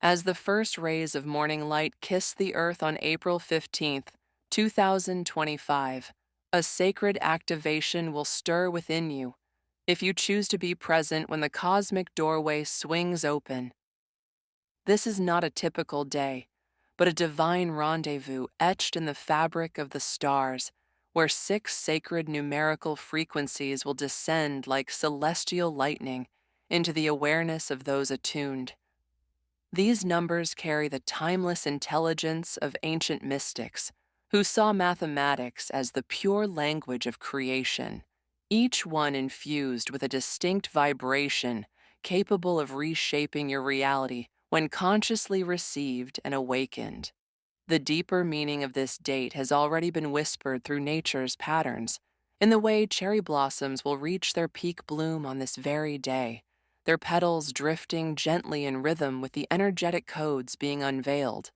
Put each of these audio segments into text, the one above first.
As the first rays of morning light kiss the earth on April 15th, 2025, a sacred activation will stir within you if you choose to be present when the cosmic doorway swings open. This is not a typical day, but a divine rendezvous etched in the fabric of the stars, where 6 sacred numerical frequencies will descend like celestial lightning into the awareness of those attuned. These numbers carry the timeless intelligence of ancient mystics who saw mathematics as the pure language of creation, each one infused with a distinct vibration capable of reshaping your reality when consciously received and awakened. The deeper meaning of this date has already been whispered through nature's patterns, in the way cherry blossoms will reach their peak bloom on this very day, their petals drifting gently in rhythm with the energetic codes being unveiled.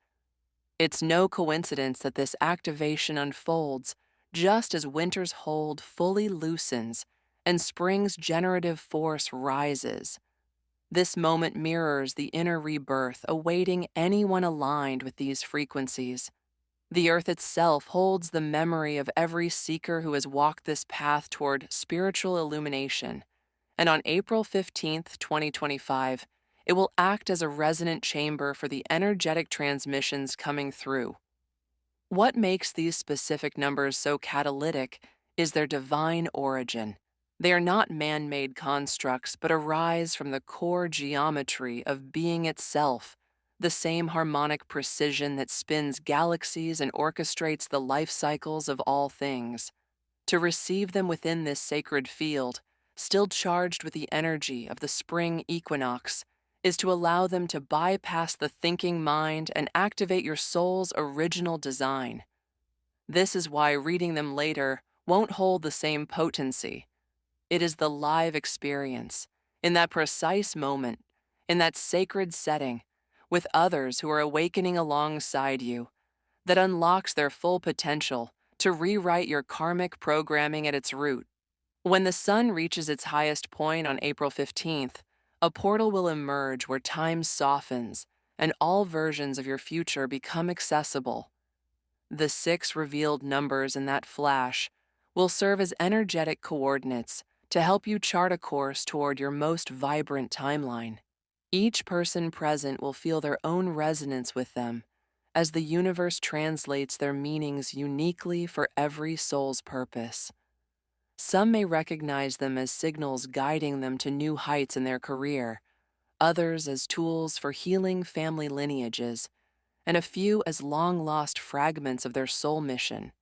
It's no coincidence that this activation unfolds just as winter's hold fully loosens and spring's generative force rises. This moment mirrors the inner rebirth awaiting anyone aligned with these frequencies. The earth itself holds the memory of every seeker who has walked this path toward spiritual illumination, and on April 15th, 2025, it will act as a resonant chamber for the energetic transmissions coming through. What makes these specific numbers so catalytic is their divine origin. They are not man-made constructs, but arise from the core geometry of being itself, the same harmonic precision that spins galaxies and orchestrates the life cycles of all things. To receive them within this sacred field, still charged with the energy of the spring equinox, is to allow them to bypass the thinking mind and activate your soul's original design. This is why reading them later won't hold the same potency. It is the live experience, in that precise moment, in that sacred setting, with others who are awakening alongside you, that unlocks their full potential to rewrite your karmic programming at its root. When the sun reaches its highest point on April 15th, a portal will emerge where time softens and all versions of your future become accessible. The 6 revealed numbers in that flash will serve as energetic coordinates to help you chart a course toward your most vibrant timeline. Each person present will feel their own resonance with them, as the universe translates their meanings uniquely for every soul's purpose. Some may recognize them as signals guiding them to new heights in their career, others as tools for healing family lineages, and a few as long-lost fragments of their soul mission.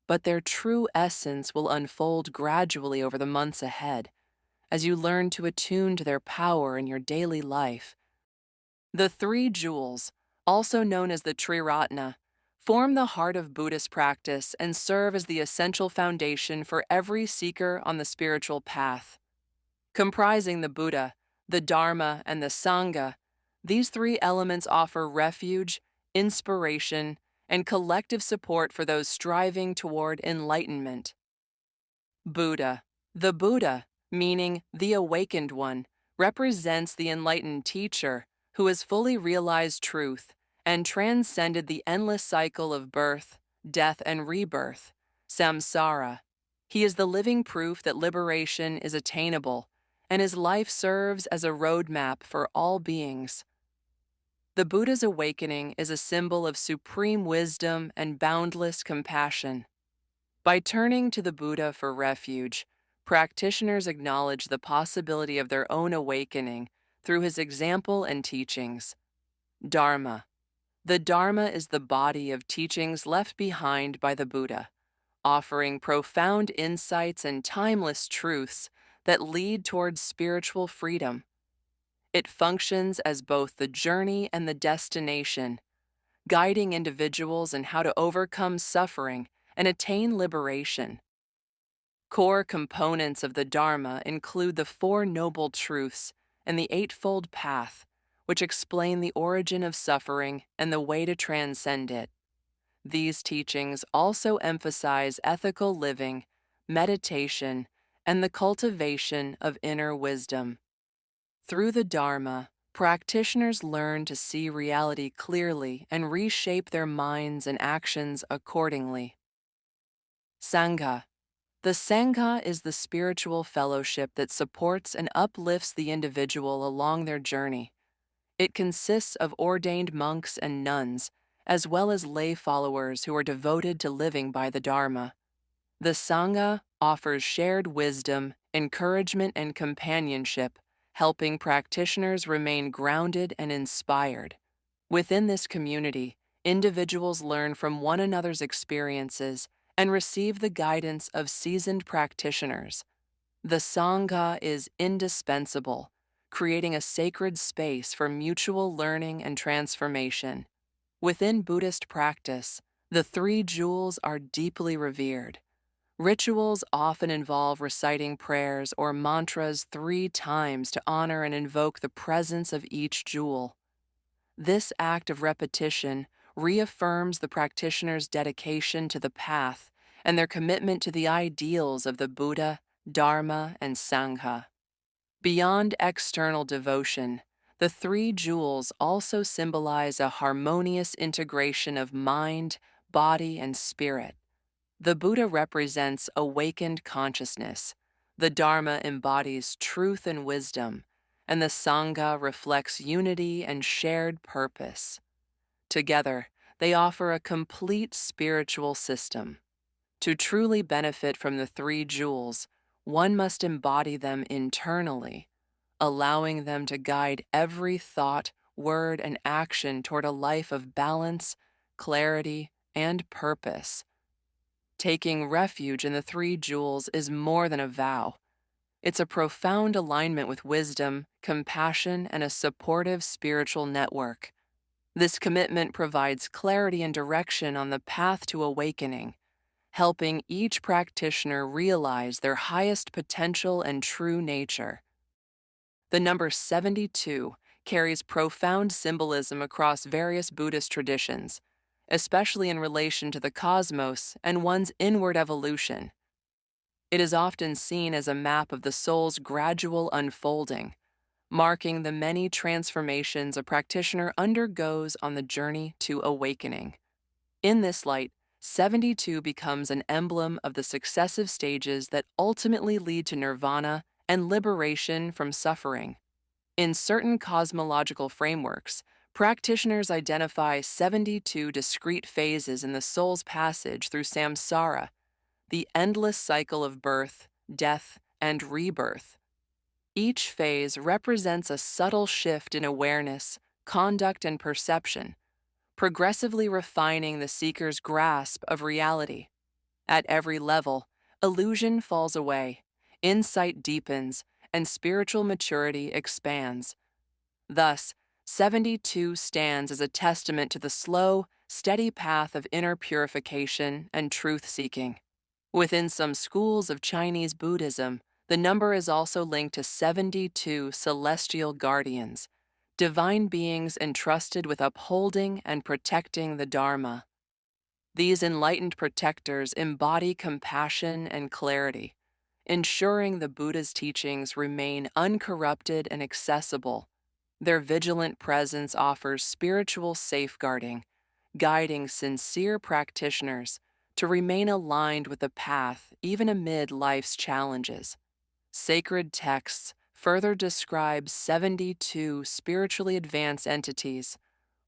But their true essence will unfold gradually over the months ahead, as you learn to attune to their power in your daily life. The 3 jewels, also known as the Triratna, form the heart of Buddhist practice and serve as the essential foundation for every seeker on the spiritual path. Comprising the Buddha, the Dharma, and the Sangha, these 3 elements offer refuge, inspiration, and collective support for those striving toward enlightenment. Buddha. The Buddha, meaning the awakened one, represents the enlightened teacher who has fully realized truth and transcended the endless cycle of birth, death, and rebirth, samsara. He is the living proof that liberation is attainable, and his life serves as a roadmap for all beings. The Buddha's awakening is a symbol of supreme wisdom and boundless compassion. By turning to the Buddha for refuge, practitioners acknowledge the possibility of their own awakening through his example and teachings. Dharma. The Dharma is the body of teachings left behind by the Buddha, offering profound insights and timeless truths that lead towards spiritual freedom. It functions as both the journey and the destination, guiding individuals in how to overcome suffering and attain liberation. Core components of the Dharma include the 4 Noble Truths and the Eightfold Path, which explain the origin of suffering and the way to transcend it. These teachings also emphasize ethical living, meditation, and the cultivation of inner wisdom. Through the Dharma, practitioners learn to see reality clearly and reshape their minds and actions accordingly. Sangha. The Sangha is the spiritual fellowship that supports and uplifts the individual along their journey. It consists of ordained monks and nuns, as well as lay followers who are devoted to living by the Dharma. The Sangha offers shared wisdom, encouragement, and companionship, helping practitioners remain grounded and inspired. Within this community, individuals learn from one another's experiences and receive the guidance of seasoned practitioners. The Sangha is indispensable, creating a sacred space for mutual learning and transformation. Within Buddhist practice, the three jewels are deeply revered. Rituals often involve reciting prayers or mantras 3 times to honor and invoke the presence of each jewel. This act of repetition reaffirms the practitioner's dedication to the path and their commitment to the ideals of the Buddha, Dharma, and Sangha. Beyond external devotion, the three jewels also symbolize a harmonious integration of mind, body, and spirit. The Buddha represents awakened consciousness, the Dharma embodies truth and wisdom, and the Sangha reflects unity and shared purpose. Together, they offer a complete spiritual system. To truly benefit from the three jewels, one must embody them internally, allowing them to guide every thought, word, and action toward a life of balance, clarity, and purpose. Taking refuge in the three jewels is more than a vow. It's a profound alignment with wisdom, compassion, and a supportive spiritual network. This commitment provides clarity and direction on the path to awakening, helping each practitioner realize their highest potential and true nature. The number 72 carries profound symbolism across various Buddhist traditions, especially in relation to the cosmos and one's inward evolution. It is often seen as a map of the soul's gradual unfolding, marking the many transformations a practitioner undergoes on the journey to awakening. In this light, 72 becomes an emblem of the successive stages that ultimately lead to nirvana and liberation from suffering. In certain cosmological frameworks, practitioners identify 72 discrete phases in the soul's passage through samsara, the endless cycle of birth, death, and rebirth. Each phase represents a subtle shift in awareness, conduct, and perception, progressively refining the seeker's grasp of reality. At every level, illusion falls away, insight deepens, and spiritual maturity expands. Thus, 72 stands as a testament to the slow, steady path of inner purification and truth-seeking. Within some schools of Chinese Buddhism, the number is also linked to 72 celestial guardians, divine beings entrusted with upholding and protecting the Dharma. These enlightened protectors embody compassion and clarity, ensuring the Buddha's teachings remain uncorrupted and accessible. Their vigilant presence offers spiritual safeguarding, guiding sincere practitioners to remain aligned with the path even amid life's challenges. Sacred texts further describe 72 spiritually advanced entities,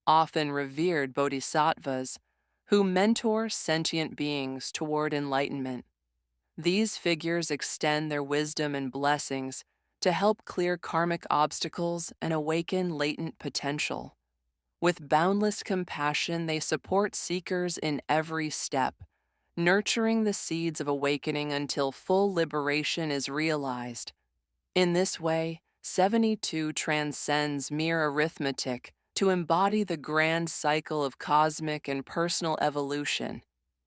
often revered bodhisattvas, who mentor sentient beings toward enlightenment. These figures extend their wisdom and blessings to help clear karmic obstacles and awaken latent potential. With boundless compassion, they support seekers in every step, nurturing the seeds of awakening until full liberation is realized. In this way, 72 transcends mere arithmetic to embody the grand cycle of cosmic and personal evolution.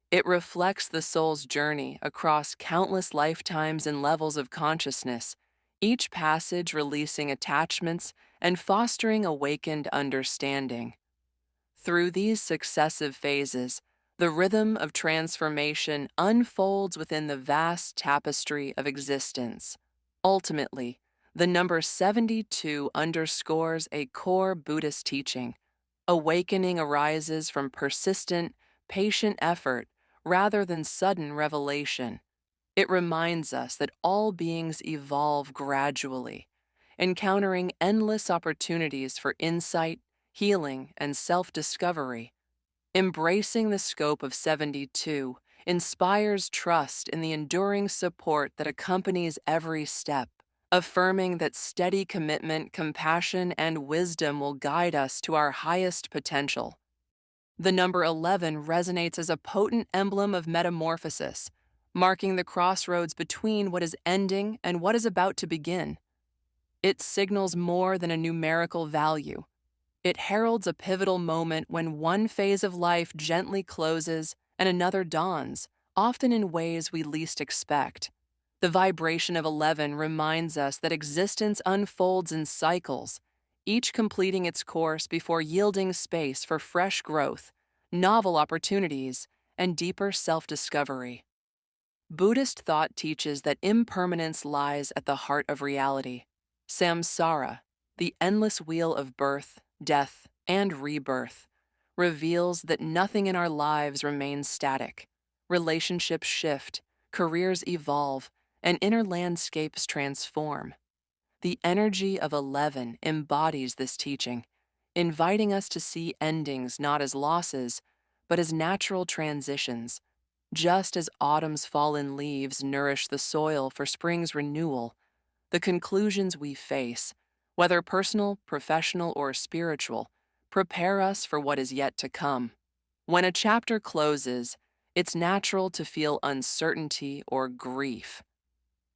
It reflects the soul's journey across countless lifetimes and levels of consciousness, each passage releasing attachments and fostering awakened understanding. Through these successive phases, the rhythm of transformation unfolds within the vast tapestry of existence. Ultimately, The number 72 underscores a core Buddhist teaching. Awakening arises from persistent, patient effort rather than sudden revelation. It reminds us that all beings evolve gradually, encountering endless opportunities for insight, healing, and self-discovery. Embracing the scope of 72 inspires trust in the enduring support that accompanies every step, affirming that steady commitment, compassion, and wisdom will guide us to our highest potential. The number 11 resonates as a potent emblem of metamorphosis, marking the crossroads between what is ending and what is about to begin. It signals more than a numerical value. It heralds a pivotal moment when one phase of life gently closes and another dawns, often in ways we least expect. The vibration of 11 reminds us that existence unfolds in cycles, each completing its course before yielding space for fresh growth, novel opportunities, and deeper self-discovery. Buddhist thought teaches that impermanence lies at the heart of reality. Samsara, the endless wheel of birth, death, and rebirth, reveals that nothing in our lives remains static. Relationships shift, careers evolve, and inner landscapes transform. The energy of 11 embodies this teaching, inviting us to see endings not as losses, but as natural transitions. Just as autumn's fallen leaves nourish the soil for spring's renewal, the conclusions we face, whether personal, professional, or spiritual, prepare us for what is yet to come. When a chapter closes, it's natural to feel uncertainty or grief.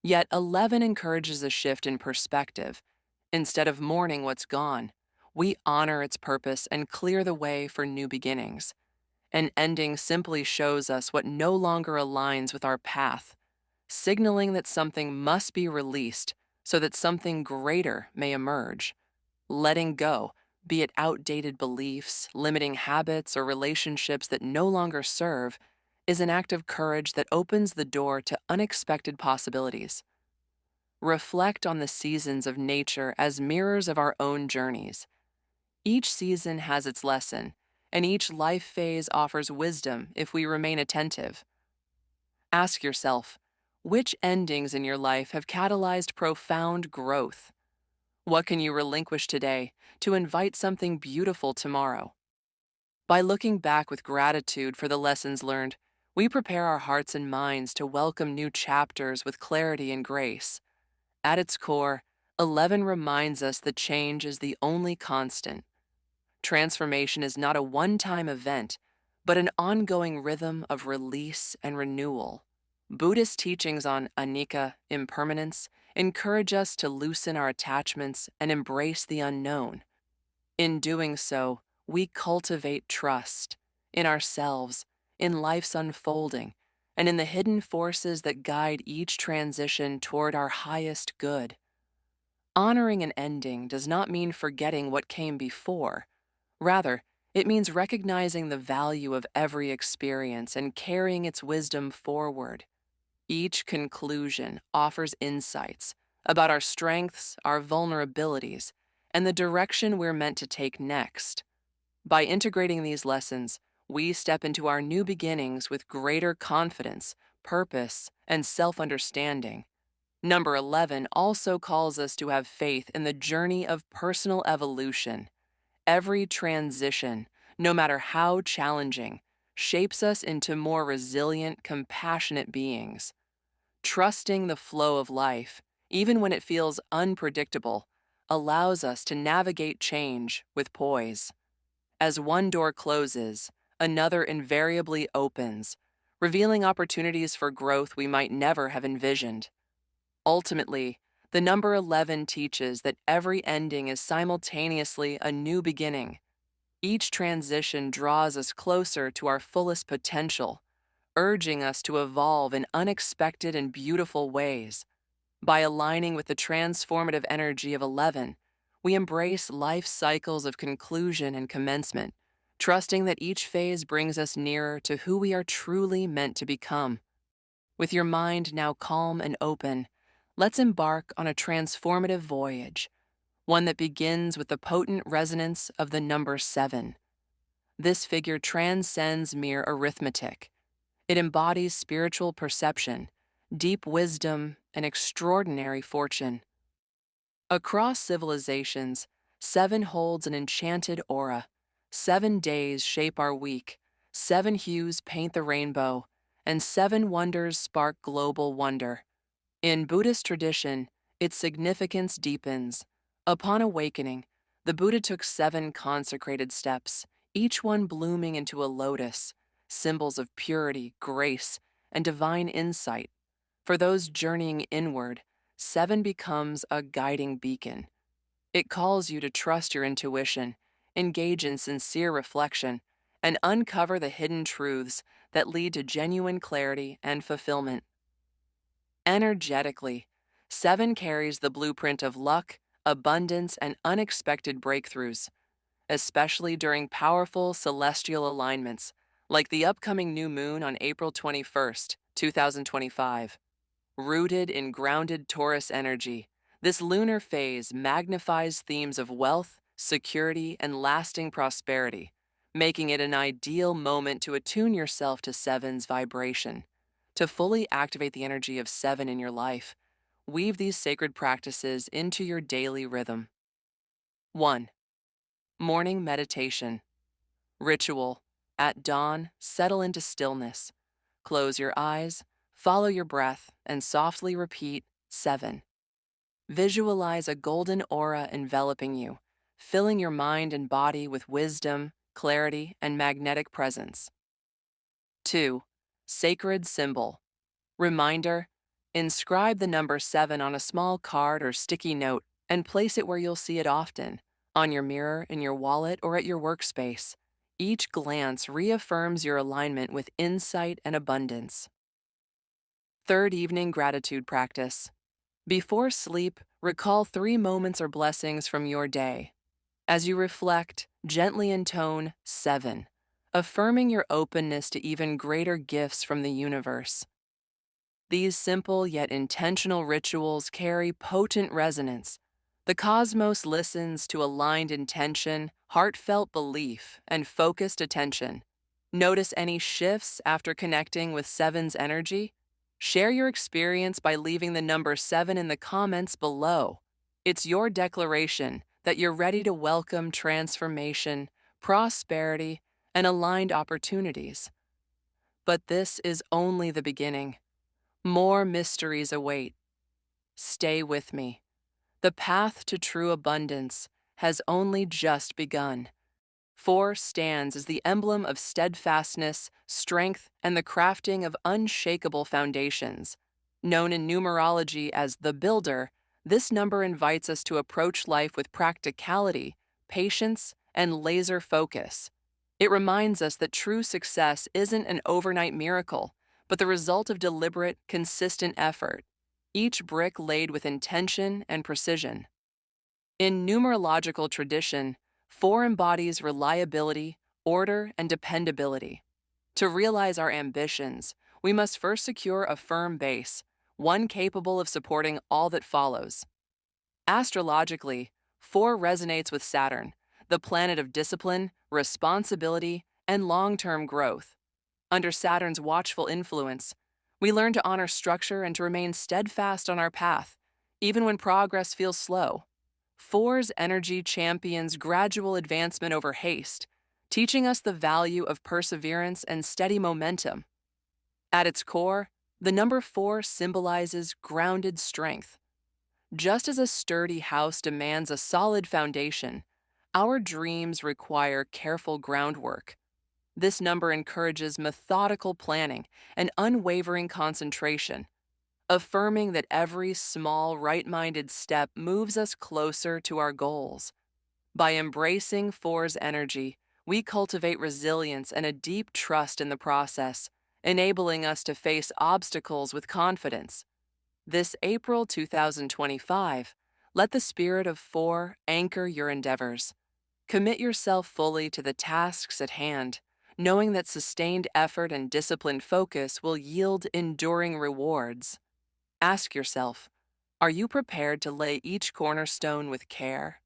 Yet 11 encourages a shift in perspective. Instead of mourning what's gone, we honor its purpose and clear the way for new beginnings. An ending simply shows us what no longer aligns with our path, signaling that something must be released so that something greater may emerge. Letting go, be it outdated beliefs, limiting habits, or relationships that no longer serve, is an act of courage that opens the door to unexpected possibilities. Reflect on the seasons of nature as mirrors of our own journeys. Each season has its lesson, and each life phase offers wisdom if we remain attentive. Ask yourself, which endings in your life have catalyzed profound growth? What can you relinquish today to invite something beautiful tomorrow? By looking back with gratitude for the lessons learned, we prepare our hearts and minds to welcome new chapters with clarity and grace. At its core, 11 reminds us that change is the only constant. Transformation is not a one-time event, but an ongoing rhythm of release and renewal. Buddhist teachings on anicca, impermanence, encourage us to loosen our attachments and embrace the unknown. In doing so, we cultivate trust in ourselves, in life's unfolding, and in the hidden forces that guide each transition toward our highest good. Honoring an ending does not mean forgetting what came before. Rather, it means recognizing the value of every experience and carrying its wisdom forward. Each conclusion offers insights about our strengths, our vulnerabilities, and the direction we're meant to take next. By integrating these lessons, we step into our new beginnings with greater confidence, purpose, and self-understanding. Number 11 also calls us to have faith in the journey of personal evolution. Every transition, no matter how challenging, shapes us into more resilient, compassionate beings. Trusting the flow of life, even when it feels unpredictable, allows us to navigate change with poise. As one door closes, another invariably opens, revealing opportunities for growth we might never have envisioned. Ultimately, the number 11 teaches that every ending is simultaneously a new beginning. Each transition draws us closer to our fullest potential, urging us to evolve in unexpected and beautiful ways. By aligning with the transformative energy of 11, we embrace life's cycles of conclusion and commencement, trusting that each phase brings us nearer to who we are truly meant to become. With your mind now calm and open, Let's embark on a transformative voyage, one that begins with the potent resonance of the number 7. This figure transcends mere arithmetic. It embodies spiritual perception, deep wisdom, and extraordinary fortune. Across civilizations, 7 holds an enchanted aura. 7 days shape our week, 7 hues paint the rainbow, and 7 wonders spark global wonder. In Buddhist tradition, its significance deepens. Upon awakening, the Buddha took 7 consecrated steps, each one blooming into a lotus, symbols of purity, grace, and divine insight. For those journeying inward, 7 becomes a guiding beacon. It calls you to trust your intuition, engage in sincere reflection, and uncover the hidden truths that lead to genuine clarity and fulfillment. Energetically, 7 carries the blueprint of luck, abundance, and unexpected breakthroughs, especially during powerful celestial alignments, like the upcoming new moon on April 21st, 2025. Rooted in grounded Taurus energy, this lunar phase magnifies themes of wealth, security, and lasting prosperity, making it an ideal moment to attune yourself to 7's vibration. To fully activate the energy of 7 in your life, weave these sacred practices into your daily rhythm. 1. Morning meditation. Ritual. At dawn, settle into stillness. Close your eyes, follow your breath, and softly repeat 7. Visualize a golden aura enveloping you, filling your mind and body with wisdom, clarity, and magnetic presence. 2. Sacred symbol. Reminder: inscribe the number 7 on a small card or sticky note and place it where you'll see it often, on your mirror, in your wallet, or at your workspace. Each glance reaffirms your alignment with insight and abundance. 3rd evening gratitude practice. Before sleep, recall 3 moments or blessings from your day. As you reflect, gently intone 7, affirming your openness to even greater gifts from the universe. These simple yet intentional rituals carry potent resonance. The cosmos listens to aligned intention, heartfelt belief, and focused attention. Notice any shifts after connecting with 7's energy? Share your experience by leaving the number 7 in the comments below. It's your declaration that you're ready to welcome transformation, prosperity, and aligned opportunities. But this is only the beginning. More mysteries await. Stay with me. The path to true abundance has only just begun. 4 stands as the emblem of steadfastness, strength, and the crafting of unshakable foundations. Known in numerology as the builder, this number invites us to approach life with practicality, patience, and laser focus. It reminds us that true success isn't an overnight miracle, but the result of deliberate, consistent effort, each brick laid with intention and precision. In numerological tradition, 4 embodies reliability, order, and dependability. To realize our ambitions, we must first secure a firm base, one capable of supporting all that follows. Astrologically, 4 resonates with Saturn, the planet of discipline, responsibility, and long-term growth. Under Saturn's watchful influence, we learn to honor structure and to remain steadfast on our path, even when progress feels slow. 4's energy champions gradual advancement over haste, teaching us the value of perseverance and steady momentum. At its core, the number 4 symbolizes grounded strength. Just as a sturdy house demands a solid foundation, our dreams require careful groundwork. This number encourages methodical planning and unwavering concentration, affirming that every small, right-minded step moves us closer to our goals. By embracing 4's energy, we cultivate resilience and a deep trust in the process, enabling us to face obstacles with confidence. This April 2025, let the spirit of 4 anchor your endeavors. Commit yourself fully to the tasks at hand, knowing that sustained effort and disciplined focus will yield enduring rewards. Ask yourself, Are you prepared to lay each cornerstone with care?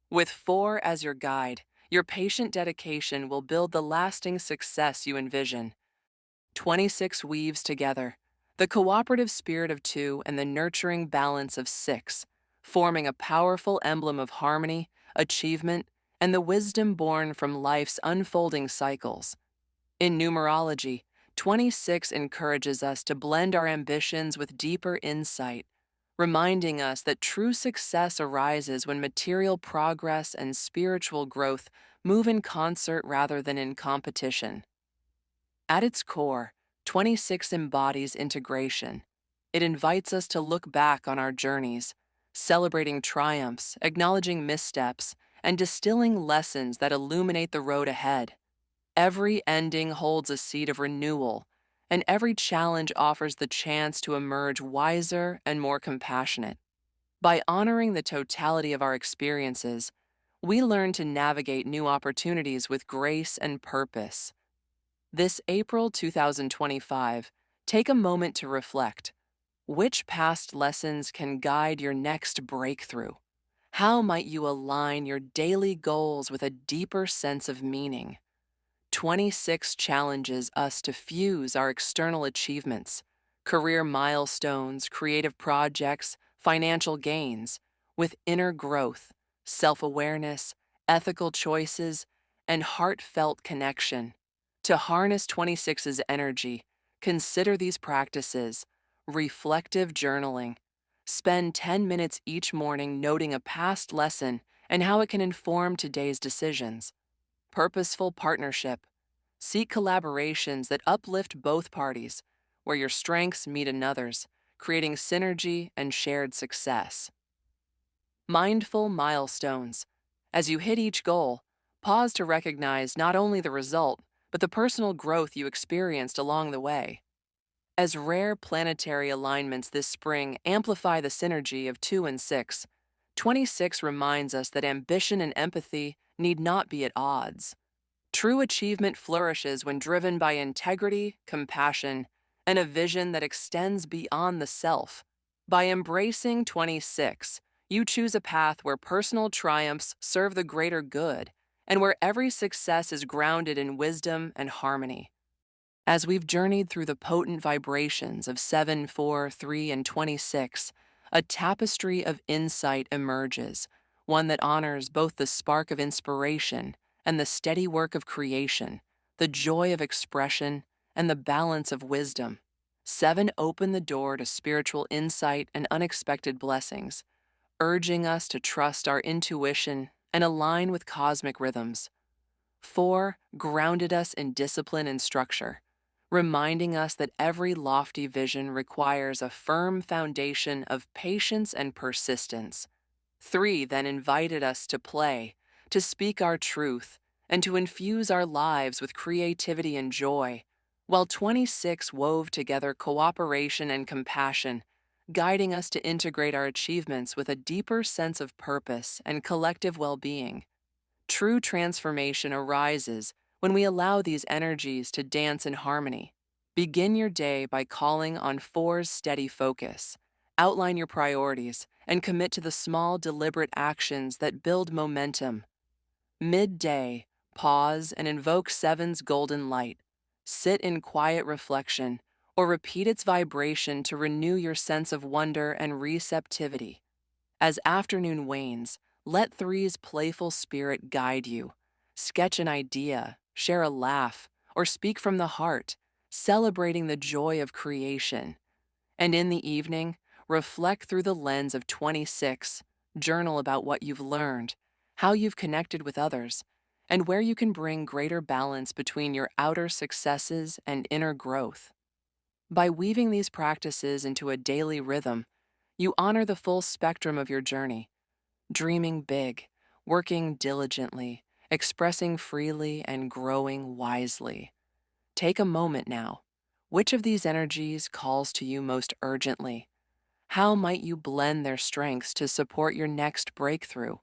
With 4 as your guide, your patient dedication will build the lasting success you envision. 26 weaves together, the cooperative spirit of 2 and the nurturing balance of 6, forming a powerful emblem of harmony, achievement, and the wisdom born from life's unfolding cycles. In numerology, 26 encourages us to blend our ambitions with deeper insight, reminding us that true success arises when material progress and spiritual growth move in concert rather than in competition. At its core, 26 embodies integration. It invites us to look back on our journeys, celebrating triumphs, acknowledging missteps, and distilling lessons that illuminate the road ahead. Every ending holds a seed of renewal, and every challenge offers the chance to emerge wiser and more compassionate. By honoring the totality of our experiences, we learn to navigate new opportunities with grace and purpose. This April 2025, take a moment to reflect. Which past lessons can guide your next breakthrough? How might you align your daily goals with a deeper sense of meaning? 26 challenges us to fuse our external achievements, career milestones, creative projects, financial gains, with inner growth, self-awareness, ethical choices, and heartfelt connection. To harness 26's energy, consider these practices: reflective journaling. Spend 10 minutes each morning noting a past lesson and how it can inform today's decisions. Purposeful partnership. Seek collaborations that uplift both parties, where your strengths meet another's, creating synergy and shared success. Mindful milestones. As you hit each goal, pause to recognize not only the result, but the personal growth you experienced along the way. As rare planetary alignments this spring amplify the synergy of 2 and 6, 26 reminds us that ambition and empathy need not be at odds. True achievement flourishes when driven by integrity, compassion, and a vision that extends beyond the self. By embracing 26, you choose a path where personal triumphs serve the greater good and where every success is grounded in wisdom and harmony. As we've journeyed through the potent vibrations of 7, 4, 3, and 26, a tapestry of insight emerges, one that honors both the spark of inspiration and the steady work of creation, the joy of expression, and the balance of wisdom. 7 open the door to spiritual insight and unexpected blessings, urging us to trust our intuition and align with cosmic rhythms. 4 grounded us in discipline and structure, reminding us that every lofty vision requires a firm foundation of patience and persistence. 3 then invited us to play, to speak our truth, and to infuse our lives with creativity and joy, while 26 wove together cooperation and compassion, guiding us to integrate our achievements with a deeper sense of purpose and collective well-being. True transformation arises when we allow these energies to dance in harmony. Begin your day by calling on 4's steady focus. Outline your priorities and commit to the small, deliberate actions that build momentum. Midday, pause and invoke 7's golden light. Sit in quiet reflection or repeat its vibration to renew your sense of wonder and receptivity. As afternoon wanes, let 3's playful spirit guide you. Sketch an idea, share a laugh, or speak from the heart, celebrating the joy of creation. And in the evening, reflect through the lens of 26, journal about what you've learned, how you've connected with others, and where you can bring greater balance between your outer successes and inner growth. By weaving these practices into a daily rhythm, you honor the full spectrum of your journey, dreaming big, working diligently, expressing freely, and growing wisely. Take a moment now. Which of these energies calls to you most urgently? How might you blend their strengths to support your next breakthrough?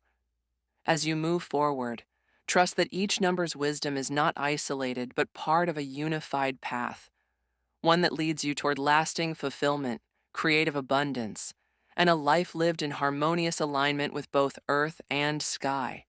As you move forward, trust that each number's wisdom is not isolated but part of a unified path, one that leads you toward lasting fulfillment, creative abundance, and a life lived in harmonious alignment with both earth and sky.